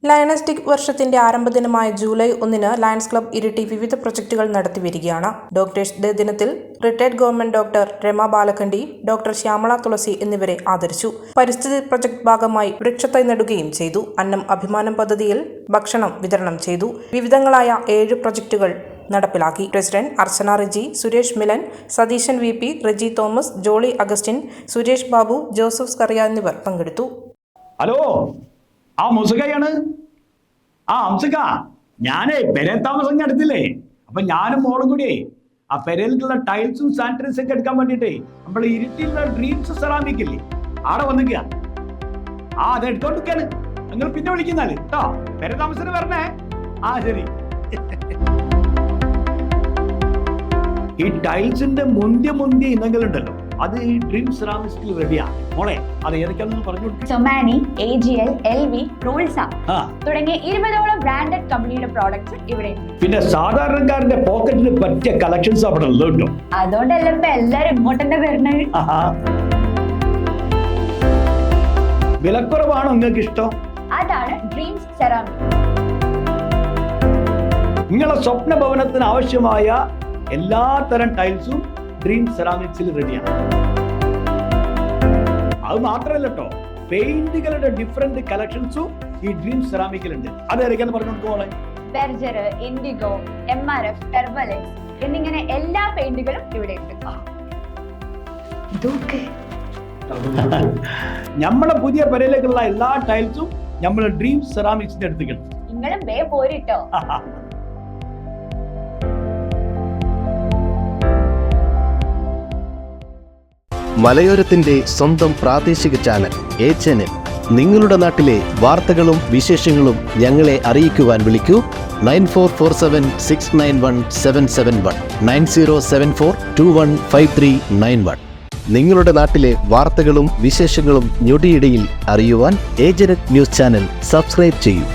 Lions ഡിക് വർഷത്തിന്റെ ആരംഭദിനമായ ജൂലൈ 1 ലയൺസ് ക്ലബ് ഇരിട്ടി വിവിധ പ്രൊജക്ടുകൾ നടത്തിവരികയാണ്. ഡോക്ടേഴ്സ് ഡേ ദിനത്തിൽ retired government doctor Rama Balakhandi, doctor Shyamala Thulasi എന്നിവരെ ആദരിച്ചു. പരിസ്ഥിതി പ്രൊജക്ട് ഭാഗമായി വൃക്ഷത്തൈ നടുകയും ചെയ്തു. അന്നം അഭിമാനം പദ്ധതിയിൽ ഭക്ഷണം വിതരണം ചെയ്തു. വിവിധങ്ങളായ 7 പ്രൊജക്ടുകൾ നടപ്പിലാക്കി. പ്രസിഡന്റ് അർച്ചന റെജി, സുരേഷ് മിലൻ, സതീശൻ VP, റെജി തോമസ്, ജോളി അഗസ്റ്റിൻ, സുരേഷ് ബാബു, ജോസഫ് സ്കറിയ എന്നിവർ പങ്കെടുത്തു. ഹലോ, ആ മുസുകയാണ്. അംസുക, ഞാനേ പെരേ താമസം എടുത്തില്ലേ, അപ്പൊ ഞാനും മോളും കൂടിയേ ആ പെരയിലുള്ള ടൈൽസും സാനിറ്ററീസും ഒക്കെ എടുക്കാൻ വേണ്ടിട്ടേ നമ്മൾ ഇരിട്ടിയുള്ള ഡ്രീംസ് സെറാമിക് ഇല്ലേ, ആടെ വന്നിക്കുക. അത് എടുത്തോണ്ടിരിക്കാണ്. നിങ്ങൾ പിന്നെ വിളിക്കുന്നാല് കേട്ടോ. പെരേ താമസത്തിന് വരണേ. ശരി. ഈ ടൈൽസിന്റെ മുന്തിയ ഇനങ്ങളുണ്ടല്ലോ, അത് ഈ ഡ്രീം സെറാമിക്സിൽ റെഡിയാ മോളെ. അത് ഏതൊക്കെയാണെന്ന് പറഞ്ഞു കൊടുക്കും. സൊമാനി, AGL, LV, റൂൾസ തുടങ്ങിയ 20ഓളം ബ്രാൻഡഡ് കമ്പനിയുടെ പ്രോഡക്ട്സ് ഇവിടെ. പിന്നെ സാധാരണക്കാരന്റെ പോക്കറ്റിന് പറ്റിയ കളക്ഷൻസ് അവിടെ ഉള്ളതുണ്ടോ? അതുകൊണ്ടല്ലേ ഇപ്പൊ എല്ലാരും ഇങ്ങോട്ടെന്നെ വരുന്നത്. വിലക്കുറവാണോ നിങ്ങൾക്ക് ഇഷ്ടം? അതാണ് ഡ്രീംസ് സെറാമിക്. നിങ്ങളെ സ്വപ്ന ഭവനത്തിന് ആവശ്യമായ എല്ലാ തരം ടൈൽസും ഡ്രീം സെറാമിക്സിൽ റെഡിയാണ്. അത് മാത്രമല്ല കേട്ടോ, പെയിന്റുകളുടെ ഡിഫറെന്റ് കളക്ഷൻസും ഈ ഡ്രീം സെറാമിക്കിലുണ്ട്. അതേതൊക്കെയാന്ന് പറഞ്ഞു കൊടുക്കോളെ. ബെർജർ, ഇൻഡിഗോ, MRF, ടെർബലെക്സ് എന്നിങ്ങനെ എല്ലാ പെയിന്റുകളും ഇവിടെ ഉണ്ട്. നമ്മളെ പുതിയ പെരയിലേക്കുള്ള എല്ലാ ടൈൽസും നമ്മൾ ഡ്രീം സെറാമിക്സിന്റെ അടുത്തേക്ക്. നിങ്ങളും വേ പോരിട്ടോ. മലയോരത്തിന്റെ സ്വന്തം പ്രാദേശിക ചാനൽ A-Channel. നിങ്ങളുടെ നാട്ടിലെ വാർത്തകളും വിശേഷങ്ങളും ഞങ്ങളെ അറിയിക്കുവാൻ വിളിക്കൂ. 9447691771 9074215391. നിങ്ങളുടെ നാട്ടിലെ വാർത്തകളും വിശേഷങ്ങളും ഞൊടിയിടയിൽ അറിയുവാൻ A-Channel ന്യൂസ് ചാനൽ സബ്സ്ക്രൈബ് ചെയ്യൂ.